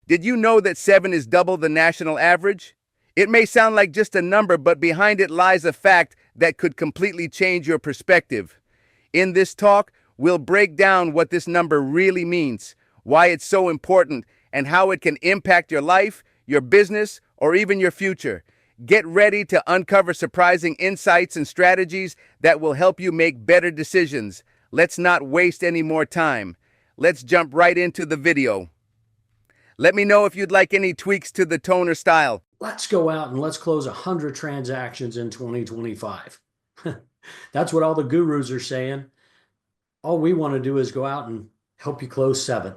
Did you know that 7 is double the national average? It may sound like just a number, but behind it lies a fact that could completely change your perspective. In this talk, we'll break down what this number really means, why it's so important, and how it can impact your life, your business, or even your future. Get ready to uncover surprising insights and strategies that will help you make better decisions. Let's not waste any more time. Let's jump right into the video. Let me know if you'd like any tweaks to the tone or style. Let's go out and let's close 100 transactions in 2025. That's what all the gurus are saying. All we want to do is go out and help you close 7.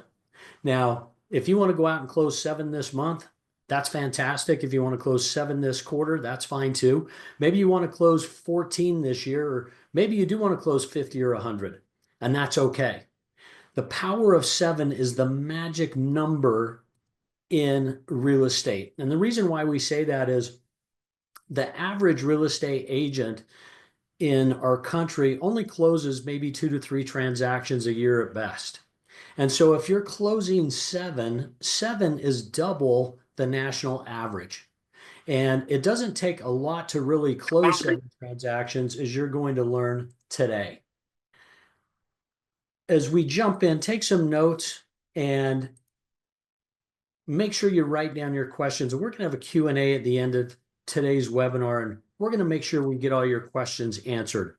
Now, if you want to go out and close 7 this month, that's fantastic. If you want to close 7 this quarter, that's fine too. Maybe you want to close 14 this year, or maybe you do want to close 50 or 100, and that's okay. The power of 7 is the magic number in real estate. And the reason why we say that is the average real estate agent in our country only closes maybe 2 to 3 transactions a year at best. And so if you're closing 7, 7 is double the national average. And it doesn't take a lot to really close 7 transactions, as you're going to learn today. As we jump in, take some notes and make sure you write down your questions. We're going to have a Q&A at the end of today's webinar, and we're going to make sure we get all your questions answered.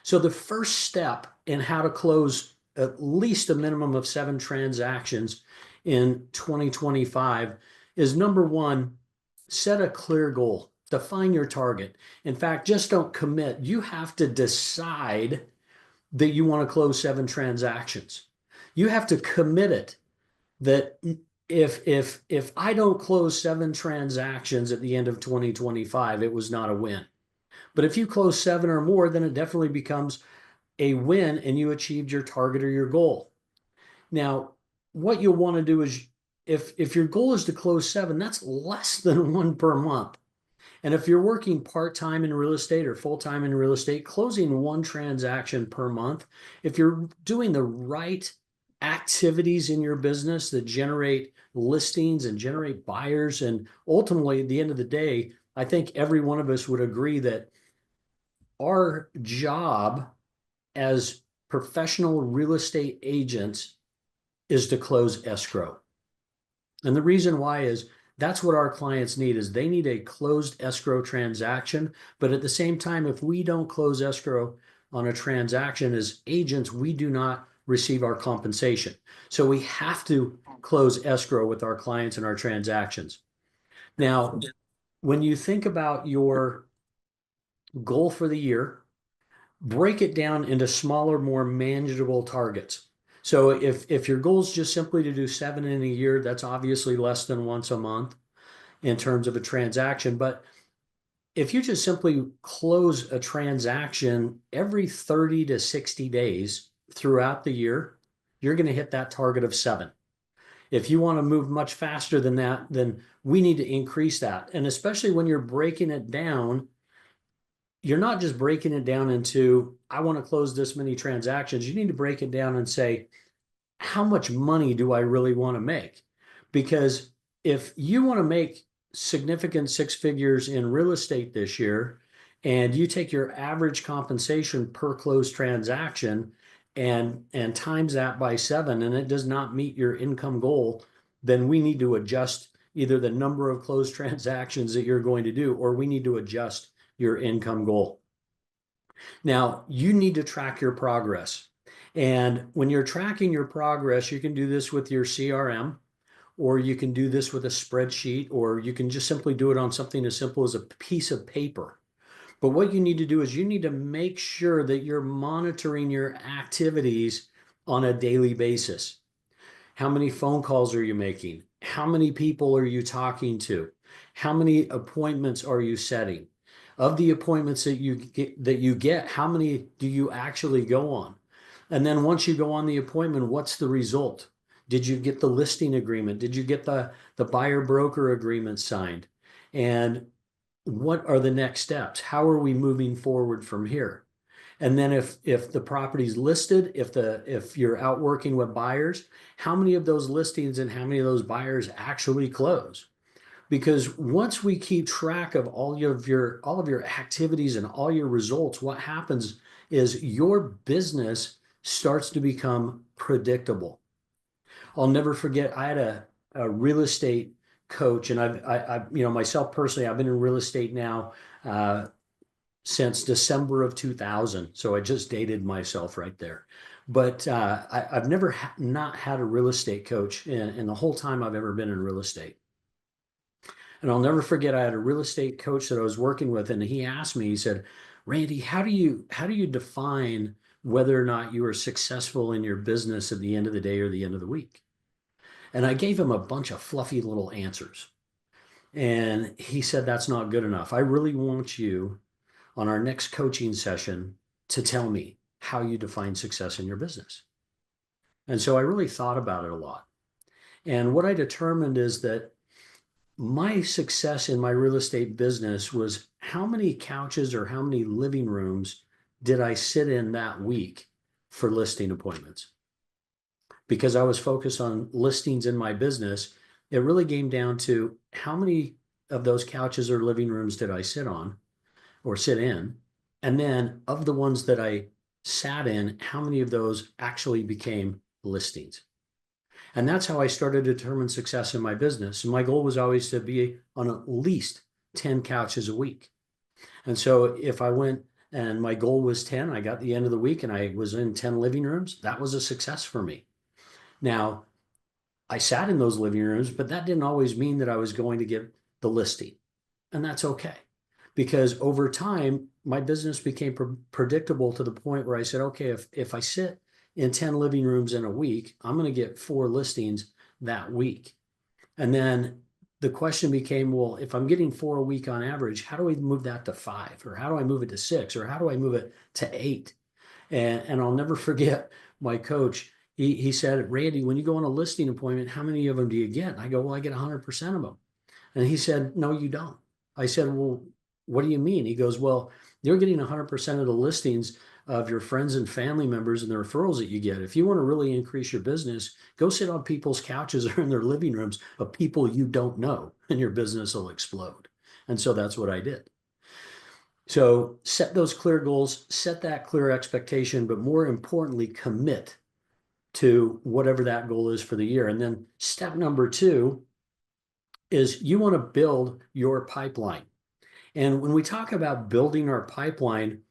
So the first step in how to close at least a minimum of 7 transactions in 2025 is, number one, set a clear goal. Define your target. In fact, just don't commit. You have to decide that you want to close 7 transactions. You have to commit it that if I don't close 7 transactions at the end of 2025, it was not a win. But if you close 7 or more, then it definitely becomes a win and you achieved your target or your goal. Now, what you'll want to do is, if your goal is to close 7, that's less than 1 per month. And if you're working part-time in real estate or full-time in real estate, closing 1 transaction per month, if you're doing the right activities in your business that generate listings and generate buyers, and ultimately at the end of the day, I think every one of us would agree that our job as professional real estate agents is to close escrow. And the reason why is that's what our clients need, is they need a closed escrow transaction. But at the same time, if we don't close escrow on a transaction as agents, we do not receive our compensation. So we have to close escrow with our clients and our transactions. Now, when you think about your goal for the year, break it down into smaller, more manageable targets. So if your goal is just simply to do 7 in a year, that's obviously less than once a month in terms of a transaction. But if you just simply close a transaction every 30 to 60 days throughout the year, you're going to hit that target of 7. If you want to move much faster than that, then we need to increase that. And especially when you're breaking it down, you're not just breaking it down into, I want to close this many transactions. You need to break it down and say, how much money do I really want to make? Because if you want to make significant 6 figures in real estate this year, and you take your average compensation per closed transaction and times that by 7, and it does not meet your income goal, then we need to adjust either the number of closed transactions that you're going to do, or we need to adjust your income goal. Now, you need to track your progress. And when you're tracking your progress, you can do this with your CRM, or you can do this with a spreadsheet, or you can just simply do it on something as simple as a piece of paper. But what you need to do is you need to make sure that you're monitoring your activities on a daily basis. How many phone calls are you making? How many people are you talking to? How many appointments are you setting? Of the appointments that you get, how many do you actually go on? And then once you go on the appointment, what's the result? Did you get the listing agreement? Did you get the buyer broker agreement signed? And what are the next steps? How are we moving forward from here? And then if the property's listed, if you're out working with buyers, how many of those listings and how many of those buyers actually close? Because once we keep track of all of your activities and all your results, what happens is your business starts to become predictable. I'll never forget, I had a real estate coach, and myself personally, I've been in real estate now since December of 2000. So I just dated myself right there. But I've never not had a real estate coach in the whole time I've ever been in real estate. And I'll never forget, I had a real estate coach that I was working with, and he asked me, he said, Randy, how do you define whether or not you are successful in your business at the end of the day or the end of the week? And I gave him a bunch of fluffy little answers. And he said, that's not good enough. I really want you on our next coaching session to tell me how you define success in your business. And so I really thought about it a lot. And what I determined is that my success in my real estate business was how many couches or how many living rooms did I sit in that week for listing appointments? Because I was focused on listings in my business, it really came down to how many of those couches or living rooms did I sit on or sit in? And then of the ones that I sat in, how many of those actually became listings? And that's how I started to determine success in my business. And my goal was always to be on at least 10 couches a week. And so if I went and my goal was 10, I got the end of the week and I was in 10 living rooms, that was a success for me. Now, I sat in those living rooms, but that didn't always mean that I was going to get the listing. And that's okay. Because over time, my business became predictable to the point where I said, okay, if I sit in 10 living rooms in a week, I'm going to get 4 listings that week. And then the question became, well, if I'm getting 4 a week on average, how do we move that to 5? Or how do I move it to 6? Or how do I move it to 8? And I'll never forget my coach. He said, Randy, when you go on a listing appointment, how many of them do you get? And I go, well, I get 100% of them. And he said, no, you don't. I said, well, what do you mean? He goes, well, you're getting 100% of the listings of your friends and family members and the referrals that you get. If you want to really increase your business, go sit on people's couches or in their living rooms of people you don't know, and your business will explode. And so that's what I did. So set those clear goals, set that clear expectation, but more importantly, commit to whatever that goal is for the year. And then step number 2 is you want to build your pipeline. And when we talk about building our pipeline,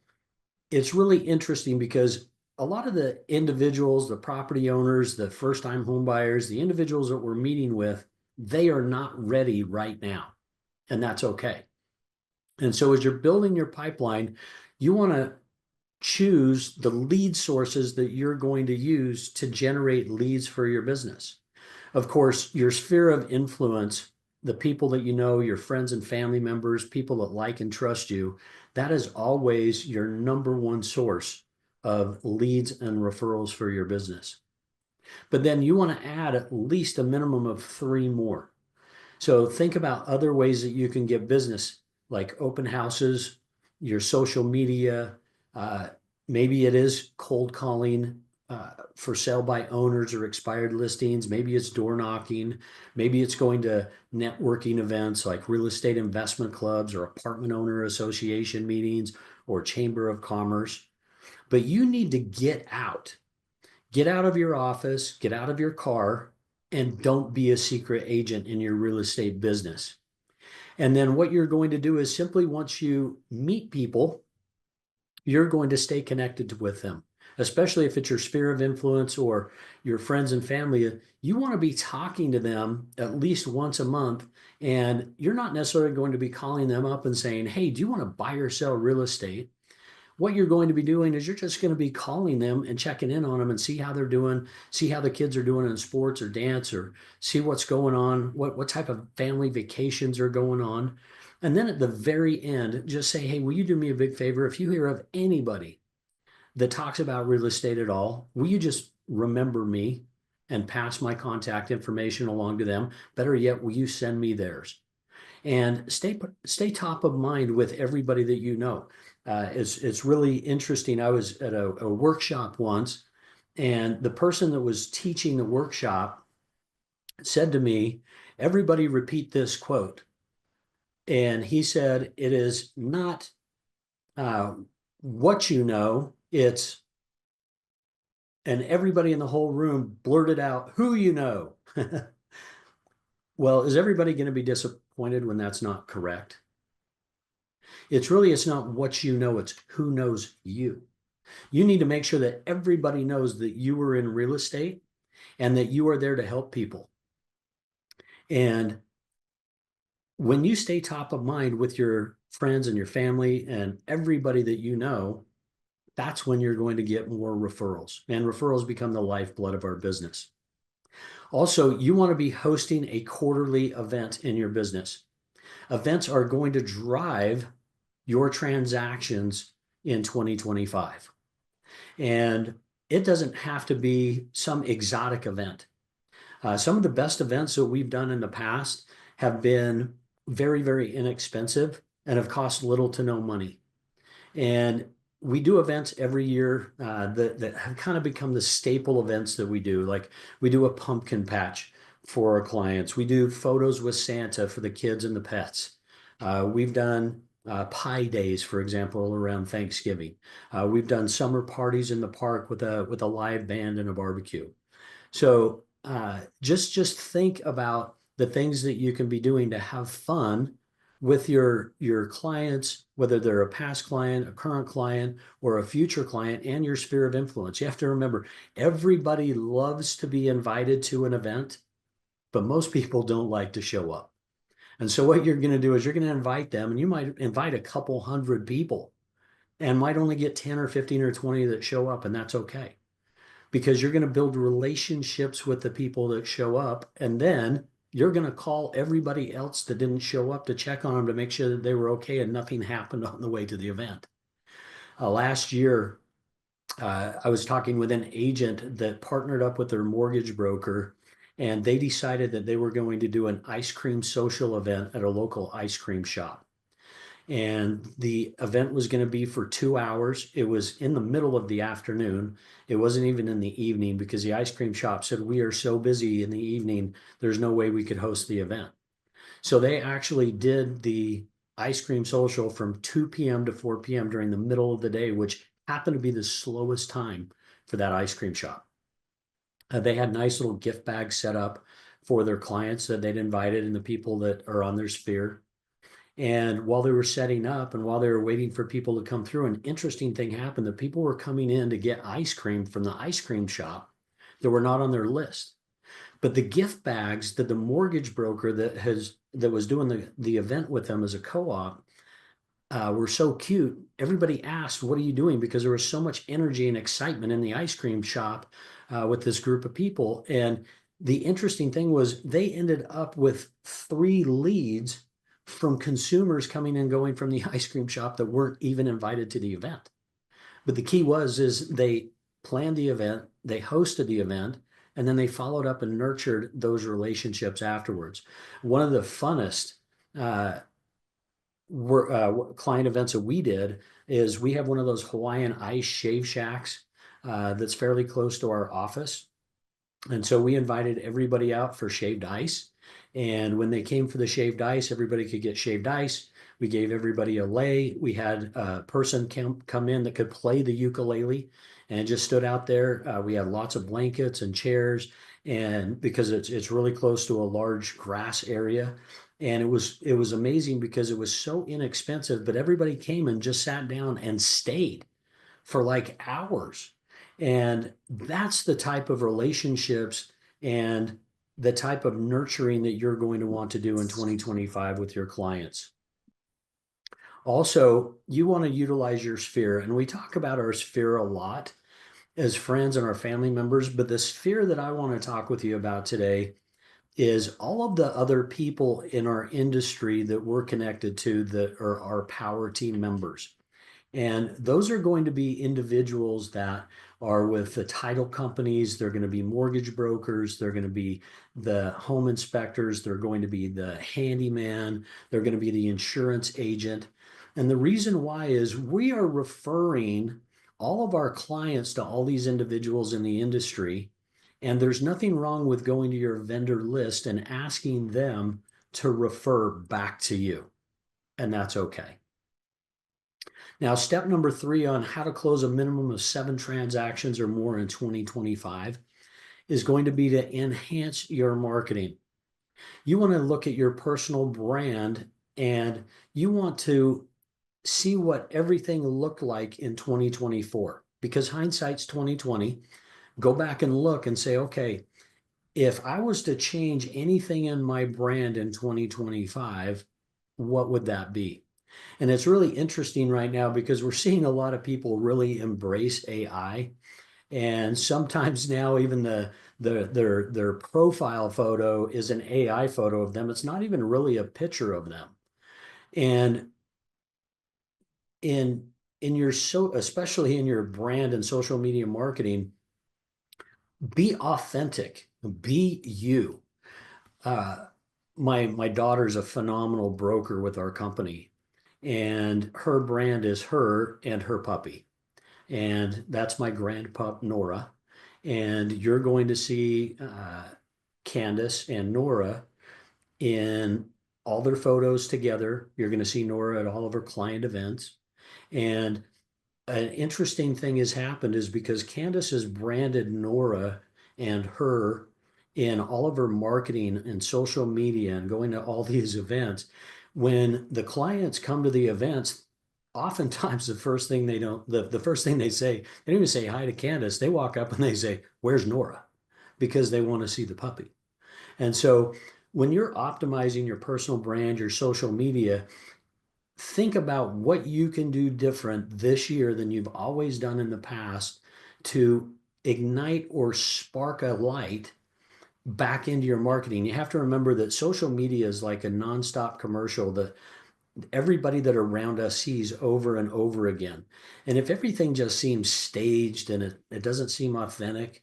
it's really interesting because a lot of the individuals, the property owners, the first-time home buyers, the individuals that we're meeting with, they are not ready right now. And that's okay. And so as you're building your pipeline, you want to choose the lead sources that you're going to use to generate leads for your business. Of course, your sphere of influence, the people that you know, your friends and family members, people that like and trust you, that is always your number one source of leads and referrals for your business. But then you want to add at least a minimum of 3 more. So think about other ways that you can get business, like open houses, your social media, uh, maybe it is cold calling for sale by owners or expired listings. Maybe it's door knocking. Maybe it's going to networking events like real estate investment clubs or apartment owner association meetings or chamber of commerce. But you need to get out of your office, get out of your car, and don't be a secret agent in your real estate business. And then what you're going to do is simply once you meet people, you're going to stay connected with them, especially if it's your sphere of influence or your friends and family. You want to be talking to them at least once a month, and you're not necessarily going to be calling them up and saying, hey, do you want to buy or sell real estate? What you're going to be doing is you're just going to be calling them and checking in on them and see how they're doing, see how the kids are doing in sports or dance, or see what's going on, what type of family vacations are going on. And then at the very end, just say, hey, will you do me a big favor? If you hear of anybody that talks about real estate at all, will you just remember me and pass my contact information along to them? Better yet, will you send me theirs? And stay top of mind with everybody that you know. It's really interesting. I was at a workshop once, and the person that was teaching the workshop said to me, "Everybody repeat this quote." And he said, "It is not uh, what you know, it's," and everybody in the whole room blurted out, "Who you know." Well, is everybody going to be disappointed when that's not correct? It's not what you know, it's who knows you. You need to make sure that everybody knows that you are in real estate and that you are there to help people. And when you stay top of mind with your friends and your family and everybody that you know, that's when you're going to get more referrals. And referrals become the lifeblood of our business. Also, you want to be hosting a quarterly event in your business. Events are going to drive your transactions in 2025. And it doesn't have to be some exotic event. Some of the best events that we've done in the past have been very, very inexpensive and have cost little to no money. And we do events every year that have kind of become the staple events that we do. Like we do a pumpkin patch for our clients. We do photos with Santa for the kids and the pets. We've done pie days, for example, around Thanksgiving. We've done summer parties in the park with a live band and a barbecue. So just think about the things that you can be doing to have fun with your clients, whether they're a past client, a current client, or a future client, and your sphere of influence. You have to remember, everybody loves to be invited to an event, but most people don't like to show up. And so what you're going to do is you're going to invite them, and you might invite a couple hundred people and might only get 10 or 15 or 20 that show up, and that's okay, because you're going to build relationships with the people that show up. And then you're going to call everybody else that didn't show up to check on them to make sure that they were okay and nothing happened on the way to the event. Last year, I was talking with an agent that partnered up with their mortgage broker, and they decided that they were going to do an ice cream social event at a local ice cream shop. And the event was going to be for 2 hours. It was in the middle of the afternoon. It wasn't even in the evening because the ice cream shop said, "We are so busy in the evening, there's no way we could host the event." So they actually did the ice cream social from 2 p.m. to 4 p.m. during the middle of the day, which happened to be the slowest time for that ice cream shop. They had nice little gift bags set up for their clients that they'd invited and the people that are on their sphere. And while they were setting up and while they were waiting for people to come through, an interesting thing happened. The people were coming in to get ice cream from the ice cream shop that were not on their list. But the gift bags that the mortgage broker that was doing the event with them as a co-op were so cute. Everybody asked, "What are you doing?" Because there was so much energy and excitement in the ice cream shop with this group of people. And the interesting thing was they ended up with 3 leads from consumers coming and going from the ice cream shop that weren't even invited to the event. But the key is they planned the event, they hosted the event, and then they followed up and nurtured those relationships afterwards. One of the funnest uh, client events that we did is we have one of those Hawaiian ice shave shacks that's fairly close to our office. And so we invited everybody out for shaved ice. And when they came for the shaved ice, everybody could get shaved ice. We gave everybody a lei. We had a person come in that could play the ukulele and just stood out there. We had lots of blankets and chairs, and because it's really close to a large grass area. And it was amazing because it was so inexpensive, but everybody came and just sat down and stayed for like hours. And that's the type of relationships and the type of nurturing that you're going to want to do in 2025 with your clients. Also, you want to utilize your sphere. And we talk about our sphere a lot as friends and our family members, but the sphere that I want to talk with you about today is all of the other people in our industry that we're connected to that are our power team members. And those are going to be individuals that are with the title companies. They're going to be mortgage brokers. They're going to be the home inspectors. They're going to be the handyman. They're going to be the insurance agent. And the reason why is we are referring all of our clients to all these individuals in the industry. And there's nothing wrong with going to your vendor list and asking them to refer back to you. And that's okay. Now, step number 3 on how to close a minimum of 7 transactions or more in 2025 is going to be to enhance your marketing. You want to look at your personal brand and you want to see what everything looked like in 2024 because hindsight's 2020. Go back and look and say, okay, if I was to change anything in my brand in 2025, what would that be? And it's really interesting right now because we're seeing a lot of people really embrace AI. And sometimes now even their profile photo is an AI photo of them. It's not even really a picture of them. And in your especially in your brand and social media marketing, be authentic, be you. Uh, my daughter's a phenomenal broker with our company, and her brand is her and her puppy. And that's my grand pup, Nora. And you're going to see Candace and Nora in all their photos together. You're going to see Nora at all of her client events. And an interesting thing has happened is because Candace has branded Nora and her in all of her marketing and social media and going to all these events. When the clients come to the events, oftentimes the first thing they say, they don't even say hi to Candace. They walk up and they say, "Where's Nora?" Because they want to see the puppy. And so when you're optimizing your personal brand, your social media, think about what you can do different this year than you've always done in the past to ignite or spark a light back into your marketing. You have to remember that social media is like a nonstop commercial that everybody that around us sees over and over again. And if everything just seems staged and it doesn't seem authentic,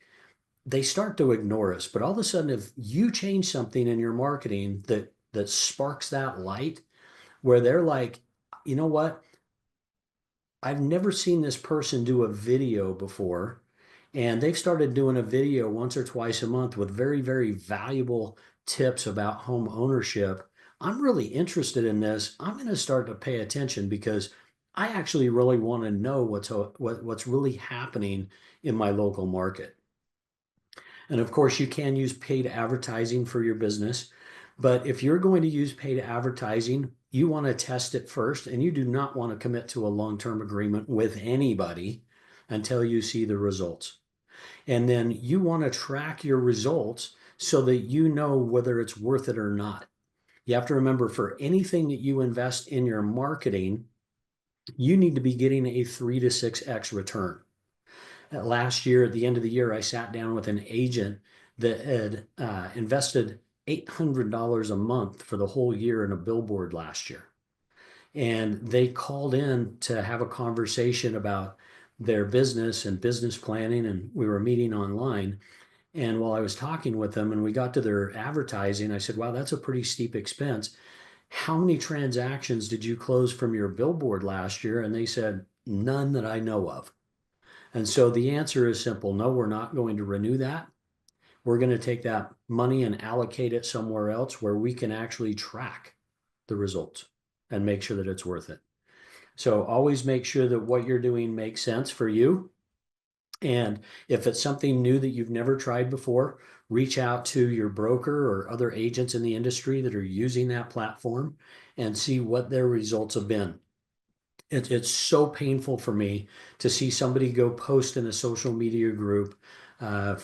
they start to ignore us. But all of a sudden, if you change something in your marketing that sparks that light, where they're like, you know what? I've never seen this person do a video before. And they've started doing a video once or twice a month with very, very valuable tips about home ownership. I'm really interested in this. I'm going to start to pay attention because I actually really want to know what's really happening in my local market. And of course, you can use paid advertising for your business. But if you're going to use paid advertising, you want to test it first, and you do not want to commit to a long-term agreement with anybody until you see the results. And then you want to track your results so that you know whether it's worth it or not. You have to remember for anything that you invest in your marketing, you need to be getting a 3 to 6x return. Last year, at the end of the year, I sat down with an agent that had invested $800 a month for the whole year in a billboard last year. And they called in to have a conversation about their business and business planning. And we were meeting online. And while I was talking with them and we got to their advertising, I said, wow, that's a pretty steep expense. How many transactions did you close from your billboard last year? And they said, none that I know of. And so the answer is simple. No, we're not going to renew that. We're going to take that money and allocate it somewhere else where we can actually track the results and make sure that it's worth it. So always make sure that what you're doing makes sense for you. And if it's something new that you've never tried before, reach out to your broker or other agents in the industry that are using that platform and see what their results have been. It's so painful for me to see somebody go post in a social media group uh,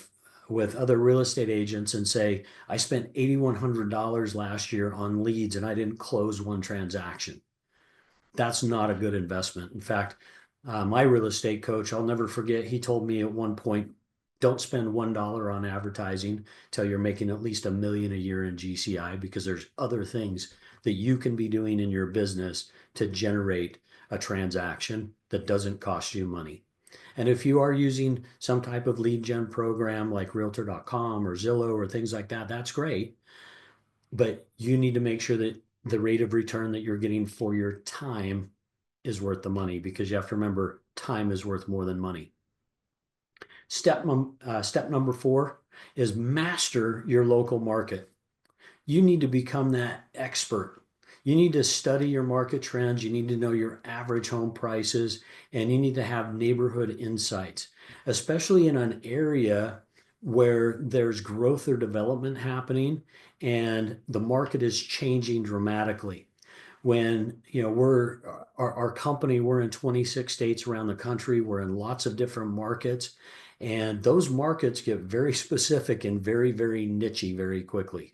with other real estate agents and say, I spent $8,100 last year on leads and I didn't close one transaction. That's not a good investment. In fact, my real estate coach, I'll never forget, he told me at one point, don't spend $1 on advertising till you're making at least $1 million a year in GCI because there's other things that you can be doing in your business to generate a transaction that doesn't cost you money. And if you are using some type of lead gen program like realtor.com or Zillow or things like that, that's great. But you need to make sure that the rate of return that you're getting for your time is worth the money, because you have to remember time is worth more than money. Step number 4 is master your local market. You need to become that expert. You need to study your market trends. You need to know your average home prices, and you need to have neighborhood insights, especially in an area where there's growth or development happening and the market is changing dramatically. When, our company, we're in 26 states around the country. We're in lots of different markets, and those markets get very specific and very, very nichey very quickly.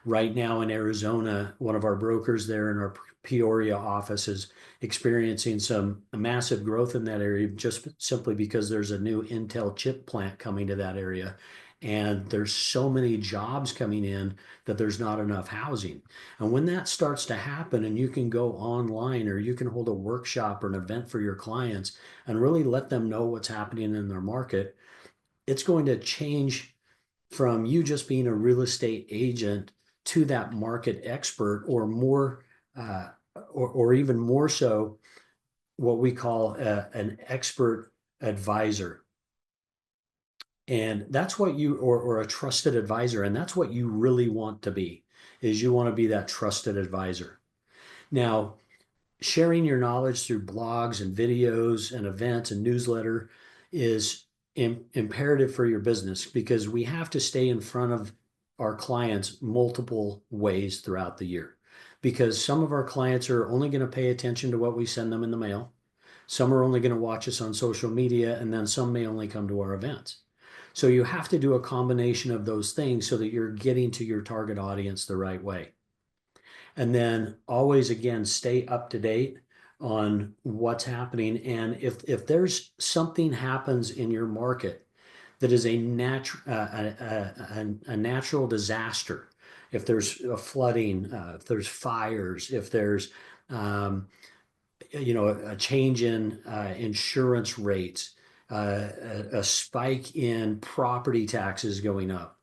Right now in Arizona, one of our brokers there in our Peoria office is experiencing some massive growth in that area, just simply because there's a new Intel chip plant coming to that area. And there's so many jobs coming in that there's not enough housing. And when that starts to happen, and you can go online, or you can hold a workshop or an event for your clients and really let them know what's happening in their market, it's going to change from you just being a real estate agent to that market expert, or more, or even more so, what we call an expert advisor. And that's what you, or a trusted advisor, and that's what you really want to be, is you want to be that trusted advisor. Now, sharing your knowledge through blogs and videos and events and newsletter is imperative for your business, because we have to stay in front of our clients multiple ways throughout the year, because some of our clients are only going to pay attention to what we send them in the mail. Some are only going to watch us on social media, and then some may only come to our events. So you have to do a combination of those things so that you're getting to your target audience the right way. And then always, again, stay up to date on what's happening. And if there's something happens in your market that is a natural disaster, if there's a flooding, if there's fires, if there's a change in insurance rates, a spike in property taxes going up,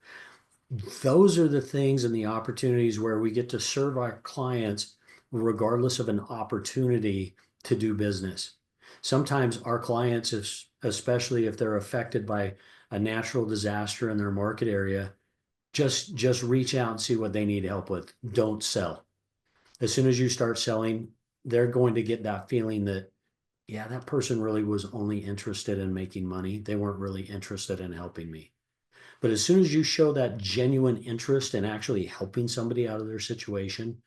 those are the things and the opportunities where we get to serve our clients regardless of an opportunity to do business. Sometimes our clients, especially if they're affected by a natural disaster in their market area, just reach out and see what they need help with. Don't sell. As soon as you start selling, they're going to get that feeling that, yeah, that person really was only interested in making money. They weren't really interested in helping me. But as soon as you show that genuine interest in actually helping somebody out of their situation,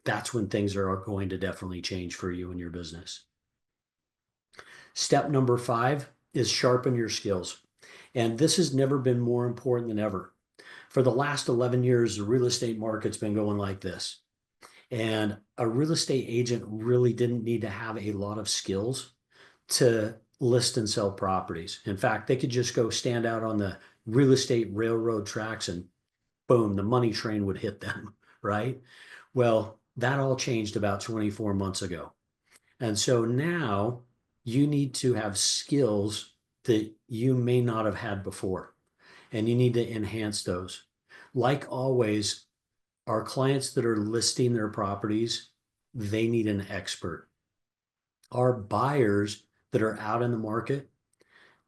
that's when things are going to definitely change for you and your business. Step number 5 is sharpen your skills. And this has never been more important than ever. For the last 11 years, the real estate market's been going like this. And a real estate agent really didn't need to have a lot of skills to list and sell properties. In fact, they could just go stand out on the real estate railroad tracks and boom, the money train would hit them, right? Well, that all changed about 24 months ago. And so now you need to have skills that you may not have had before, and you need to enhance those. Like always, our clients that are listing their properties, they need an expert. Our buyers that are out in the market,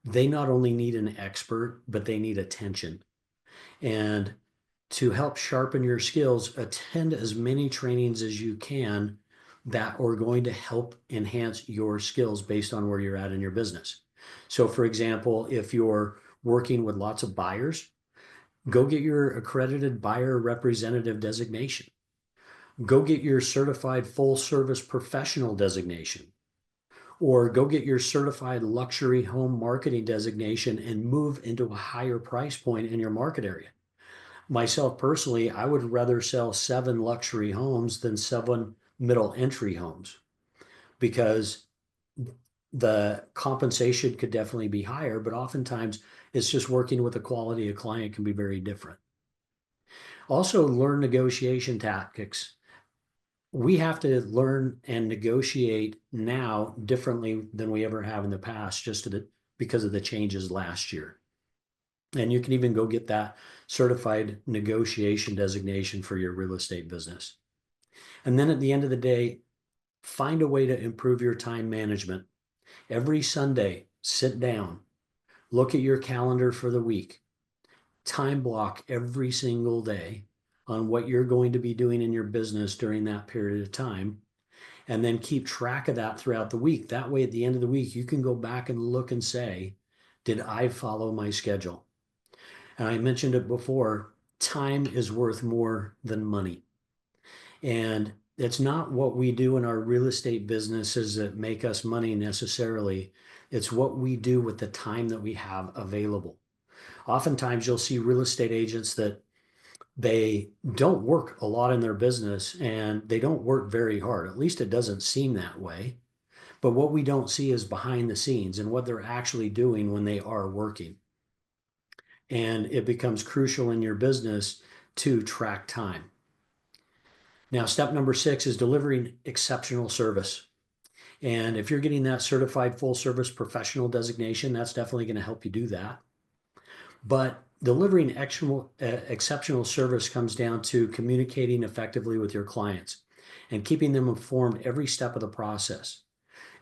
they not only need an expert, but they need attention. And to help sharpen your skills, attend as many trainings as you can that are going to help enhance your skills based on where you're at in your business. So, for example, if you're working with lots of buyers, go get your accredited buyer representative designation. Go get your certified full service professional designation, or go get your certified luxury home marketing designation and move into a higher price point in your market area. Myself personally, I would rather sell 7 luxury homes than 7 middle entry homes, because the compensation could definitely be higher, but oftentimes it's just working with the quality of client can be very different. Also, learn negotiation tactics. We have to learn and negotiate now differently than we ever have in the past, just because of the changes last year. And you can even go get that certified negotiation designation for your real estate business. And then at the end of the day, Find a way to improve your time management. Every Sunday, sit down, look at your calendar for the week, time block every single day on what you're going to be doing in your business during that period of time, and then keep track of that throughout the week. That way, at the end of the week, you can go back and look and say, did I follow my schedule? And I mentioned it before, time is worth more than money. And it's not what we do in our real estate businesses that make us money necessarily. It's what we do with the time that we have available. Oftentimes, you'll see real estate agents that they don't work a lot in their business and they don't work very hard. At least it doesn't seem that way. But what we don't see is behind the scenes and what they're actually doing when they are working. And it becomes crucial in your business to track time. Now, step number 6 is delivering exceptional service. And if you're getting that certified full service professional designation, that's definitely going to help you do that. But delivering exceptional service comes down to communicating effectively with your clients and keeping them informed every step of the process.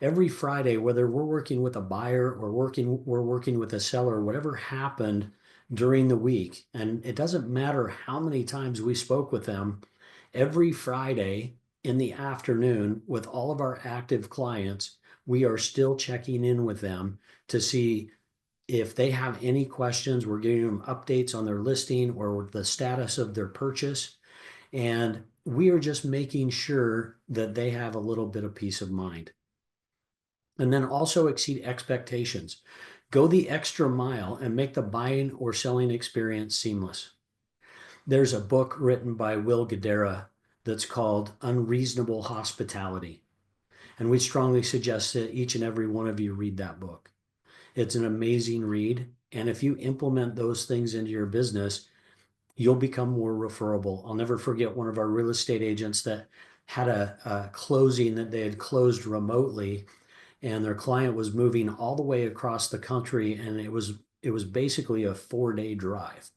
Every Friday, whether we're working with a buyer or we're working with a seller, whatever happened during the week, and it doesn't matter how many times we spoke with them, every Friday in the afternoon with all of our active clients, we are still checking in with them to see if they have any questions. We're giving them updates on their listing or the status of their purchase. And we are just making sure that they have a little bit of peace of mind. And then also exceed expectations. Go the extra mile and make the buying or selling experience seamless. There's a book written by Will Guidara that's called Unreasonable Hospitality. And we strongly suggest that each and every one of you read that book. It's an amazing read. And if you implement those things into your business, you'll become more referable. I'll never forget one of our real estate agents that had a closing that they had closed remotely, and their client was moving all the way across the country, and it was basically a 4-day drive.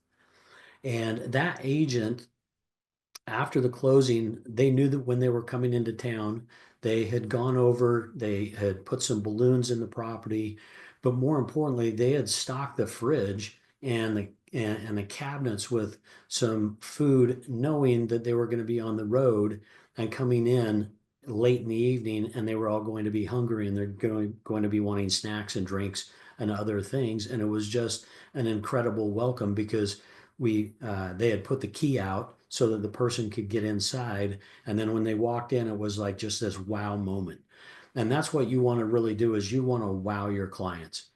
And that agent, after the closing, they knew that when they were coming into town, they had gone over, they had put some balloons in the property, but more importantly, they had stocked the fridge and the cabinets with some food, knowing that they were going to be on the road and coming in late in the evening, and they were all going to be hungry and they're going to be wanting snacks and drinks and other things. And it was just an incredible welcome because they had put the key out so that the person could get inside. And then when they walked in, it was like just this wow moment. And that's what you want to really do, is you want to wow your clients.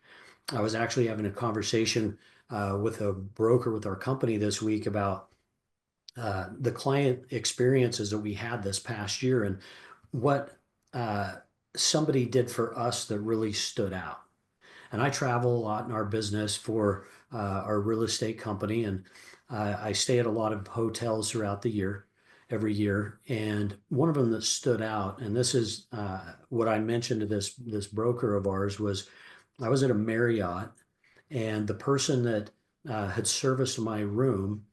I was actually having a conversation with a broker with our company this week about the client experiences that we had this past year and what somebody did for us that really stood out. And I travel a lot in our business for our real estate company, and I stay at a lot of hotels throughout the year, every year. And one of them that stood out, and this is what I mentioned to this broker of ours, was I was at a Marriott, and the person that had serviced my room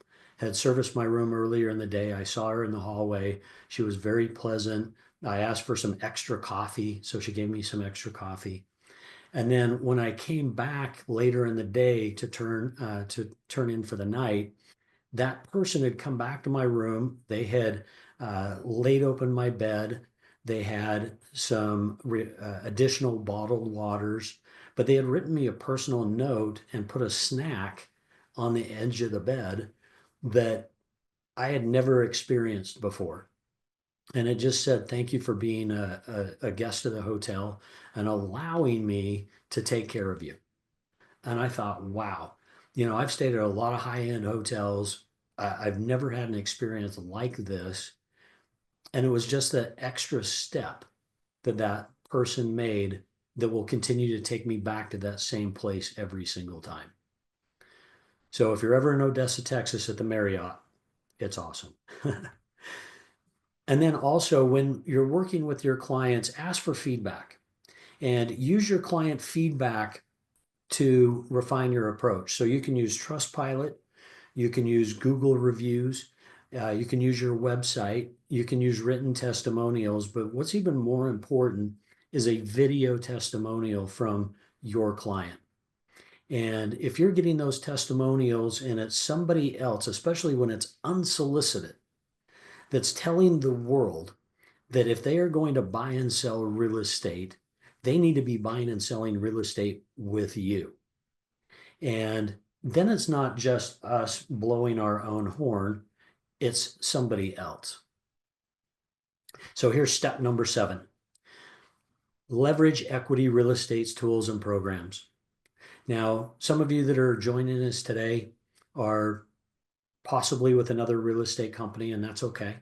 earlier in the day. I saw her in the hallway. She was very pleasant. I asked for some extra coffee, so she gave me some extra coffee. And then when I came back later in the day to turn in for the night, that person had come back to my room. They had laid open my bed. They had some additional bottled waters, but they had written me a personal note and put a snack on the edge of the bed that I had never experienced before. And it just said, thank you for being a guest of the hotel and allowing me to take care of you. And I thought, wow, I've stayed at a lot of high-end hotels. I've never had an experience like this. And it was just that extra step that person made that will continue to take me back to that same place every single time. So if you're ever in Odessa, Texas at the Marriott, it's awesome. And then also, when you're working with your clients, ask for feedback and use your client feedback to refine your approach. So you can use Trustpilot, you can use Google reviews, You can use your website. You can use written testimonials. But what's even more important is a video testimonial from your client. And if you're getting those testimonials and it's somebody else, especially when it's unsolicited, that's telling the world that if they are going to buy and sell real estate, they need to be buying and selling real estate with you. And then it's not just us blowing our own horn, it's somebody else. So here's step number 7. Leverage equity real estate's tools and programs. Now, some of you that are joining us today are possibly with another real estate company, and that's okay.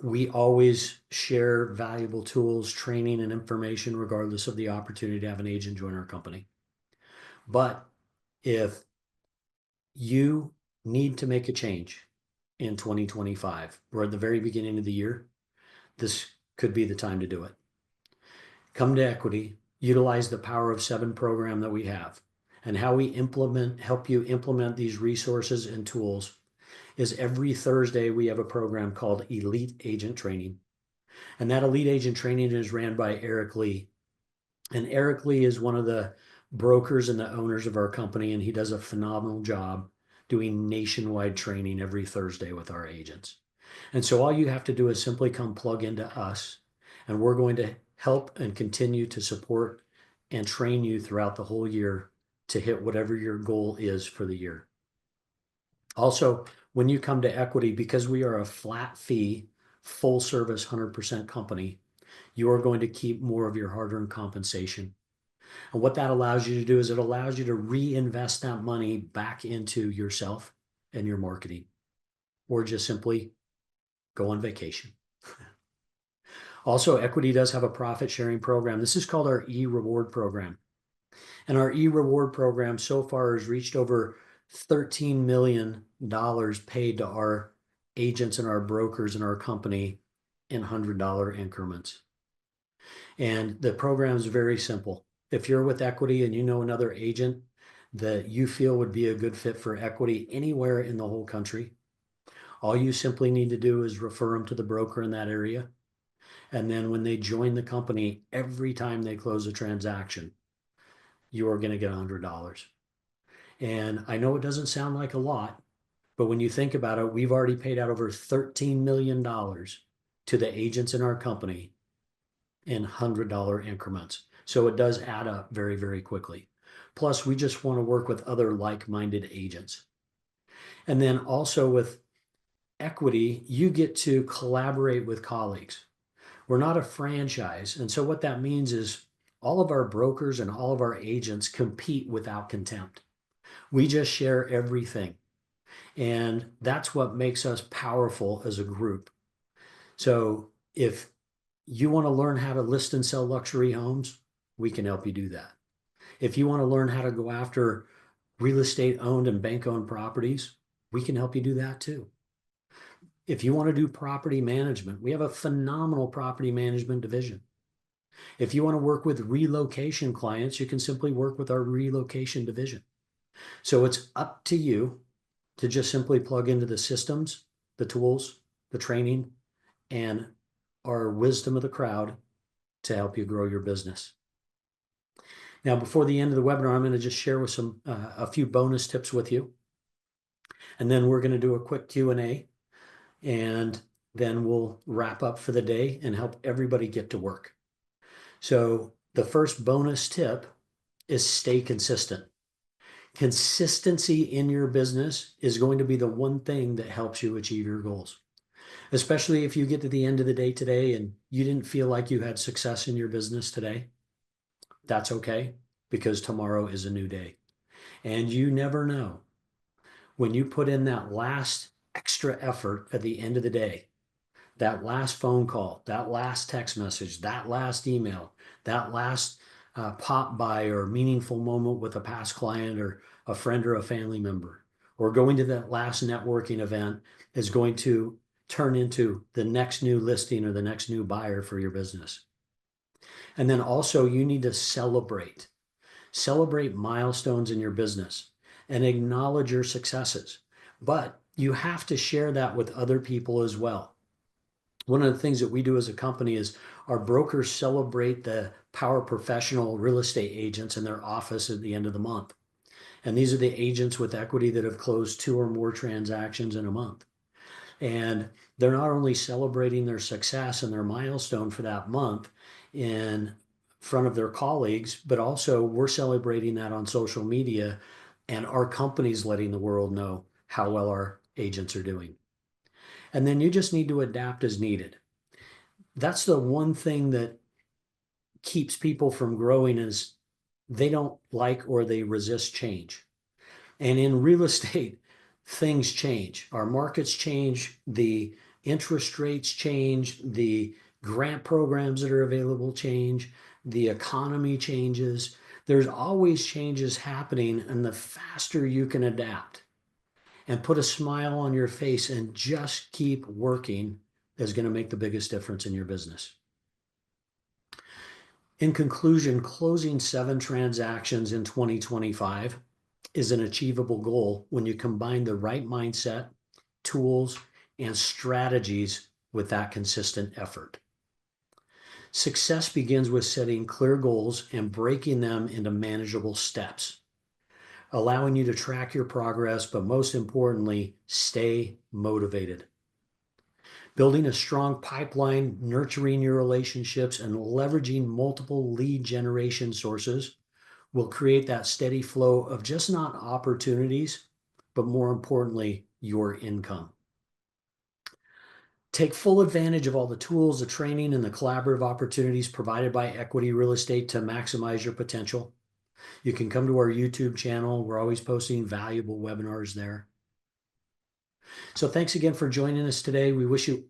We always share valuable tools, training, and information, regardless of the opportunity to have an agent join our company. But if you need to make a change in 2025, we're at the very beginning of the year, this could be the time to do it. Come to Equity, utilize the Power of 7 program that we have, and how we help you implement these resources and tools is every Thursday we have a program called Elite Agent Training. And that Elite Agent Training is ran by Eric Lee. And Eric Lee is one of the brokers and the owners of our company, and he does a phenomenal job doing nationwide training every Thursday with our agents. And so all you have to do is simply come plug into us, and we're going to help and continue to support and train you throughout the whole year to hit whatever your goal is for the year. Also, when you come to Equity, because we are a flat fee, full service, 100% company, you are going to keep more of your hard-earned compensation. And what that allows you to do is it allows you to reinvest that money back into yourself and your marketing, or just simply go on vacation. Also, Equity does have a profit sharing program. This is called our e-reward program. And our e-reward program so far has reached over $13 million paid to our agents and our brokers in our company in $100 increments. And the program is very simple. If you're with Equity and you know another agent that you feel would be a good fit for Equity anywhere in the whole country, all you simply need to do is refer them to the broker in that area. And then when they join the company, every time they close a transaction, you are going to get $100. And I know it doesn't sound like a lot, but when you think about it, we've already paid out over $13 million to the agents in our company in $100 increments. So it does add up very, very quickly. Plus, we just want to work with other like-minded agents. And then also with Equity, you get to collaborate with colleagues. We're not a franchise. And so what that means is all of our brokers and all of our agents compete without contempt. We just share everything. And that's what makes us powerful as a group. So if you want to learn how to list and sell luxury homes, we can help you do that. If you want to learn how to go after real estate owned and bank owned properties, we can help you do that too. If you want to do property management, we have a phenomenal property management division. If you want to work with relocation clients, you can simply work with our relocation division. So it's up to you to just simply plug into the systems, the tools, the training, and our wisdom of the crowd to help you grow your business. Now, before the end of the webinar, I'm going to just share with a few bonus tips with you. And then we're going to do a quick Q&A, and then we'll wrap up for the day and help everybody get to work. So the first bonus tip is stay consistent. Consistency in your business is going to be the one thing that helps you achieve your goals, especially if you get to the end of the day today and you didn't feel like you had success in your business today. That's okay, because tomorrow is a new day. And you never know, when you put in that last extra effort at the end of the day, that last phone call, that last text message, that last email, that last pop by or meaningful moment with a past client or a friend or a family member, or going to that last networking event is going to turn into the next new listing or the next new buyer for your business. And then also you need to celebrate milestones in your business and acknowledge your successes. But you have to share that with other people as well. One of the things that we do as a company is our brokers celebrate the power professional real estate agents in their office at the end of the month. And these are the agents with equity that have closed 2 or more transactions in a month. And they're not only celebrating their success and their milestone for that month in front of their colleagues, but also we're celebrating that on social media, and our company's letting the world know how well our agents are doing. And then you just need to adapt as needed. That's the one thing that keeps people from growing is they don't like or they resist change. And in real estate, things change. Our markets change, the interest rates change, the grant programs that are available change, the economy changes. There's always changes happening, and the faster you can adapt and put a smile on your face and just keep working is going to make the biggest difference in your business. In conclusion, closing 7 transactions in 2025 is an achievable goal when you combine the right mindset, tools, and strategies with that consistent effort. Success begins with setting clear goals and breaking them into manageable steps, allowing you to track your progress, but most importantly, stay motivated. Building a strong pipeline, nurturing your relationships, and leveraging multiple lead generation sources will create that steady flow of just not opportunities, but more importantly, your income. Take full advantage of all the tools, the training, and the collaborative opportunities provided by Equity Real Estate to maximize your potential. You can come to our YouTube channel. We're always posting valuable webinars there. So thanks again for joining us today. We wish you